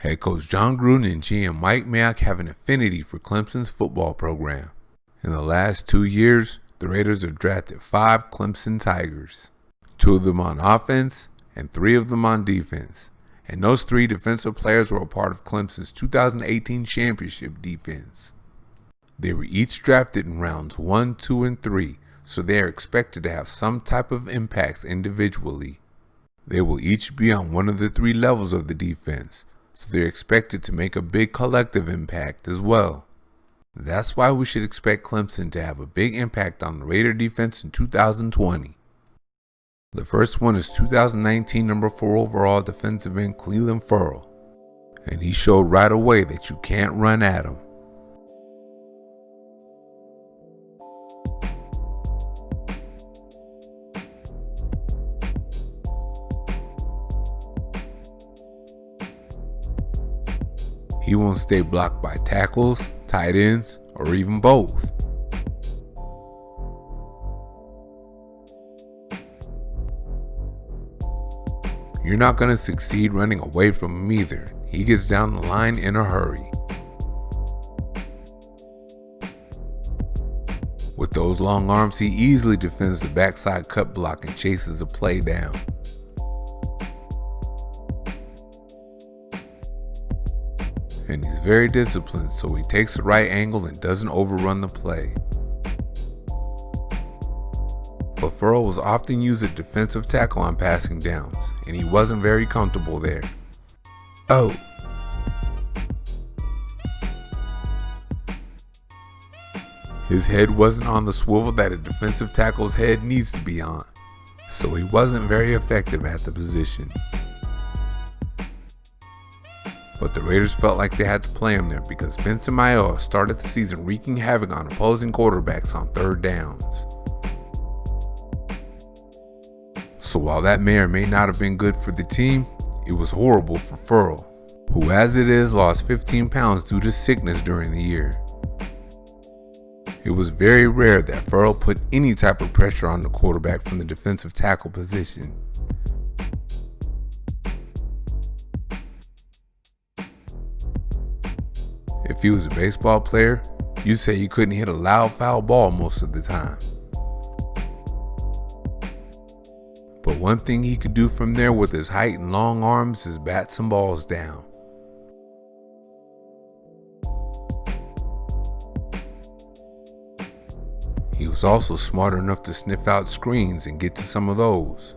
Head coach John Gruden and GM Mike Mayock have an affinity for Clemson's football program. In the last 2 years, the Raiders have drafted 5 Clemson Tigers, 2 of them on offense and 3 of them on defense. And those 3 defensive players were a part of Clemson's 2018 championship defense. They were each drafted in rounds 1, 2, and 3, so they are expected to have some type of impacts individually. They will each be on one of the 3 levels of the defense, so they're expected to make a big collective impact as well. That's why we should expect Clemson to have a big impact on the Raider defense in 2020. The first one is 2019 number 4 overall defensive end Clelin Ferrell, and he showed right away that you can't run at him. He won't stay blocked by tackles, tight ends, or even both. You're not going to succeed running away from him either. He gets down the line in a hurry. With those long arms, he easily defends the backside cut block and chases a play down. And he's very disciplined, so he takes the right angle and doesn't overrun the play. But Ferrell was often used at defensive tackle on passing downs, and he wasn't very comfortable there. Oh. His head wasn't on the swivel that a defensive tackle's head needs to be on, so he wasn't very effective at the position. But the Raiders felt like they had to play him there because Benson Mayowa started the season wreaking havoc on opposing quarterbacks on 3rd downs. So while that may or may not have been good for the team, it was horrible for Ferrell, who as it is lost 15 pounds due to sickness during the year. It was very rare that Ferrell put any type of pressure on the quarterback from the defensive tackle position. If he was a baseball player, you'd say he couldn't hit a loud foul ball most of the time. But one thing he could do from there with his height and long arms is bat some balls down. He was also smart enough to sniff out screens and get to some of those.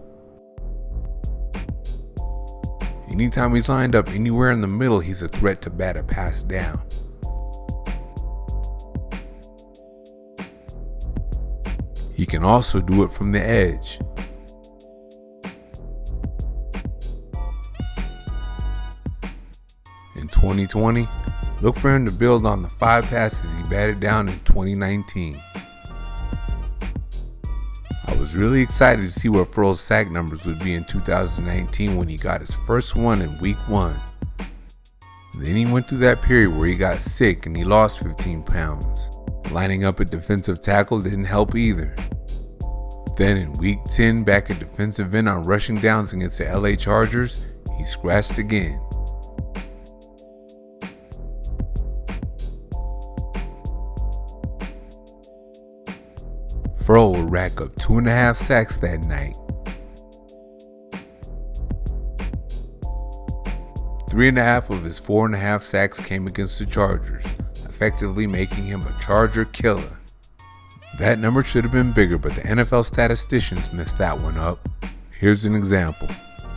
Anytime he's lined up anywhere in the middle, he's a threat to bat a pass down. He can also do it from the edge. In 2020, look for him to build on the 5 passes he batted down in 2019. I was really excited to see what Ferrell's sack numbers would be in 2019 when he got his first one in week 1. Then he went through that period where he got sick and he lost 15 pounds. Lining up at defensive tackle didn't help either. Then in week 10, back at defensive end on rushing downs against the LA Chargers, he scratched again. Ferrell would rack up 2.5 sacks that night. 3.5 of his 4.5 sacks came against the Chargers, effectively making him a Charger killer. That number should have been bigger, but the NFL statisticians messed that one up. Here's an example.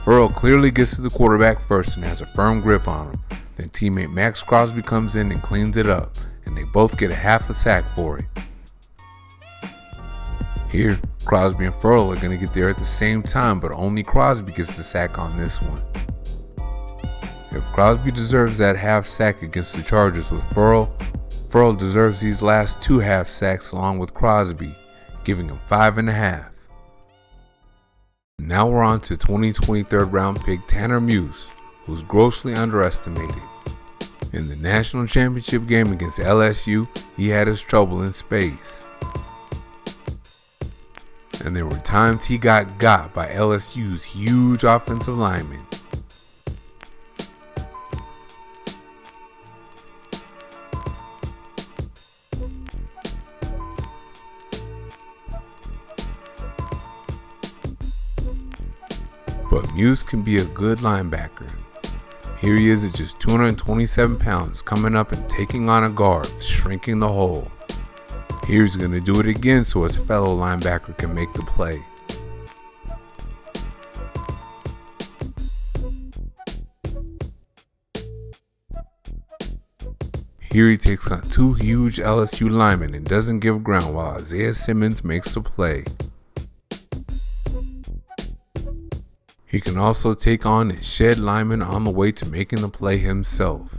Ferrell clearly gets to the quarterback first and has a firm grip on him. Then teammate Max Crosby comes in and cleans it up, and they both get a half a sack for it. Here, Crosby and Ferrell are going to get there at the same time, but only Crosby gets the sack on this one. If Crosby deserves that half sack against the Chargers with Ferrell, Ferrell deserves these last 2 half sacks along with Crosby, giving him 5.5. Now we're on to 2020 3rd round pick Tanner Muse, who's grossly underestimated. In the national championship game against LSU, he had his trouble in space. And there were times he got by LSU's huge offensive linemen. But Muse can be a good linebacker. Here he is at just 227 pounds, coming up and taking on a guard, shrinking the hole. Here he's going to do it again so his fellow linebacker can make the play. Here he takes on two huge LSU linemen and doesn't give ground while Isaiah Simmons makes the play. He can also take on and shed linemen on the way to making the play himself.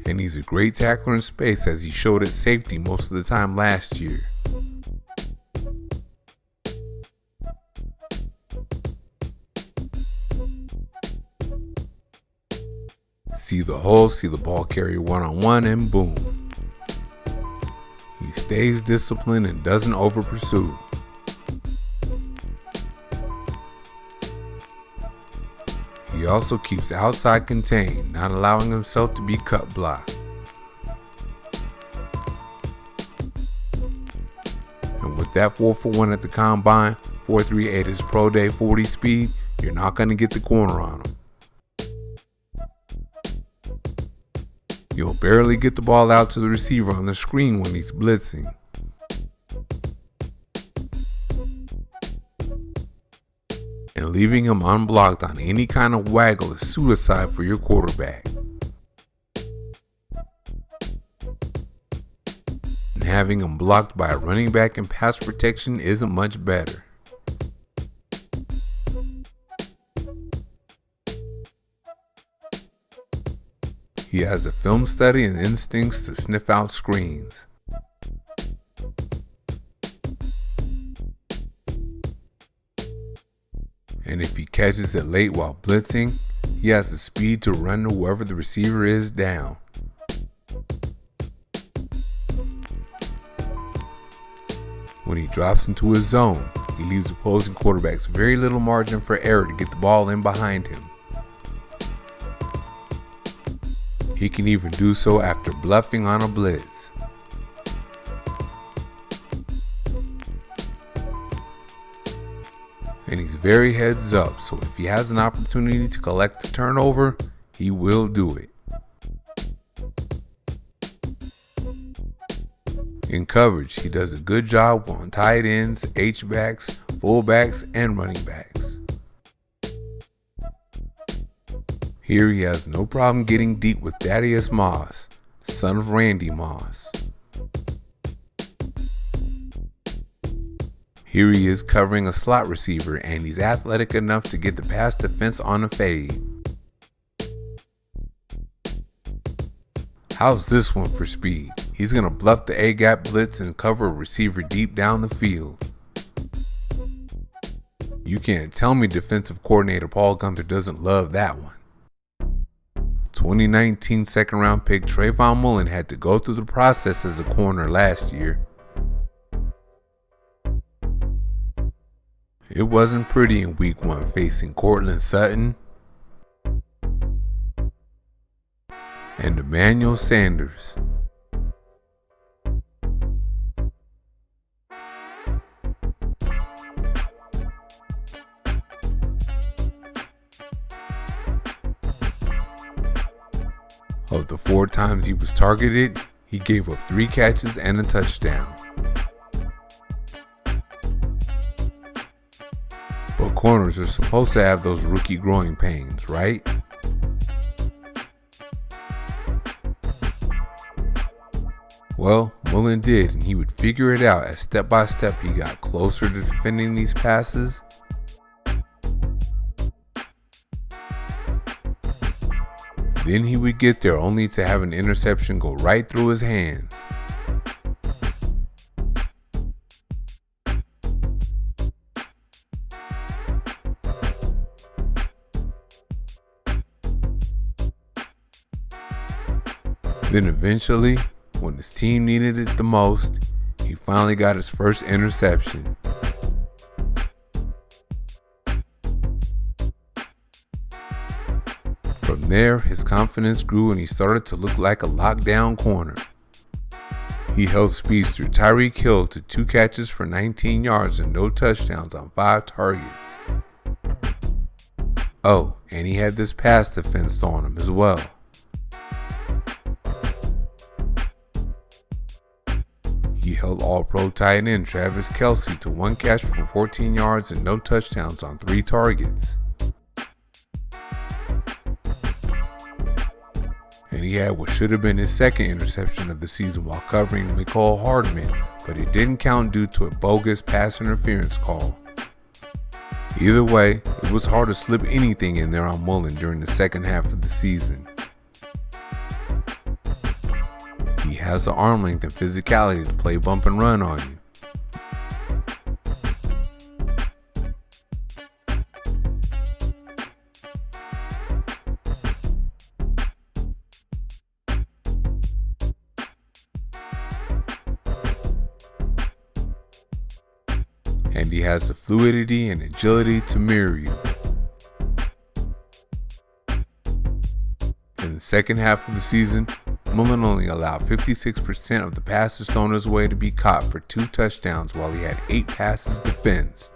And he's a great tackler in space, as he showed at safety most of the time last year. See the hole, see the ball carrier one-on-one, and boom. He stays disciplined and doesn't over-pursue. He also keeps outside contained, not allowing himself to be cut blocked. And with that 4.41 at the combine, 4.38 his pro day 40 speed, you're not going to get the corner on him. You'll barely get the ball out to the receiver on the screen when he's blitzing. And leaving him unblocked on any kind of waggle is suicide for your quarterback. And having him blocked by a running back in pass protection isn't much better. He has the film study and instincts to sniff out screens. And if he catches it late while blitzing, he has the speed to run to whoever the receiver is down. When he drops into his zone, he leaves opposing quarterbacks very little margin for error to get the ball in behind him. He can even do so after bluffing on a blitz. And he's very heads up, so if he has an opportunity to collect a turnover, he will do it. In coverage, he does a good job on tight ends, H-backs, fullbacks, and running backs. Here he has no problem getting deep with Thaddeus Moss, son of Randy Moss. Here he is covering a slot receiver, and he's athletic enough to get the pass defense on a fade. How's this one for speed? He's going to bluff the A-gap blitz and cover a receiver deep down the field. You can't tell me defensive coordinator Paul Gunther doesn't love that one. 2019 second round pick Trayvon Mullen had to go through the process as a corner last year. It wasn't pretty in week 1 facing Cortland Sutton and Emmanuel Sanders. Of the 4 times he was targeted, he gave up 3 catches and a touchdown. But corners are supposed to have those rookie growing pains, right? Well, Mullen did, and he would figure it out as step by step he got closer to defending these passes. Then he would get there only to have an interception go right through his hands. Then eventually, when his team needed it the most, he finally got his first interception. From there, his confidence grew and he started to look like a lockdown corner. He held speedster Tyreek Hill to 2 catches for 19 yards and no touchdowns on 5 targets. Oh, and he had this pass defense on him as well. He held All-Pro tight end Travis Kelce to 1 catch for 14 yards and no touchdowns on 3 targets. And he had what should have been his second interception of the season while covering Mecole Hardman, but it didn't count due to a bogus pass interference call. Either way, it was hard to slip anything in there on Mullen during the second half of the season. He has the arm length and physicality to play bump and run on you. And he has the fluidity and agility to mirror you. In the second half of the season, Mullen only allowed 56% of the passes thrown his way to be caught for 2 touchdowns while he had 8 passes defensed.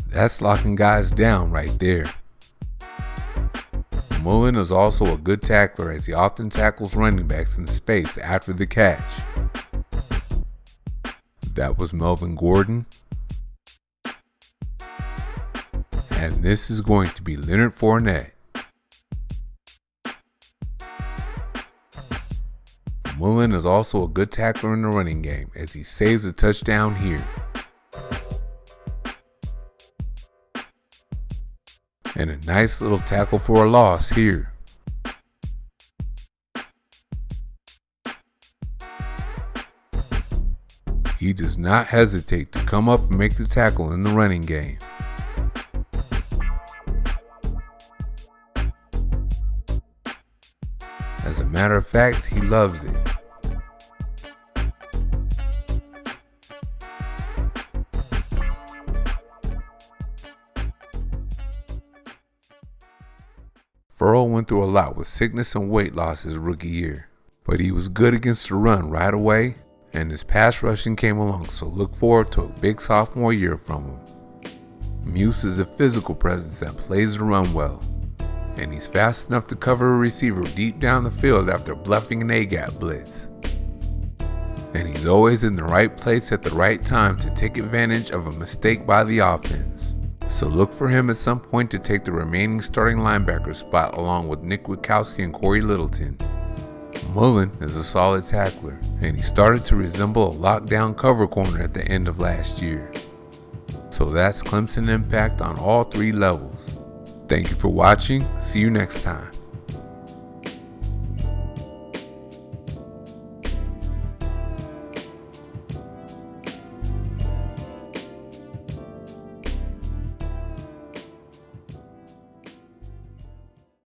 That's locking guys down right there. Mullen is also a good tackler as he often tackles running backs in space after the catch. That was Melvin Gordon. And this is going to be Leonard Fournette. Mullen is also a good tackler in the running game as he saves a touchdown here. And a nice little tackle for a loss here. He does not hesitate to come up and make the tackle in the running game. As a matter of fact, he loves it. Ferrell went through a lot with sickness and weight loss his rookie year, but he was good against the run right away, and his pass rushing came along, so look forward to a big sophomore year from him. Muse is a physical presence that plays the run well, and he's fast enough to cover a receiver deep down the field after bluffing an A-gap blitz. And he's always in the right place at the right time to take advantage of a mistake by the offense. So look for him at some point to take the remaining starting linebacker spot along with Nick Witkowski and Corey Littleton. Mullen is a solid tackler, and he started to resemble a lockdown cover corner at the end of last year. So that's Clemson impact on all 3 levels. Thank you for watching. See you next time.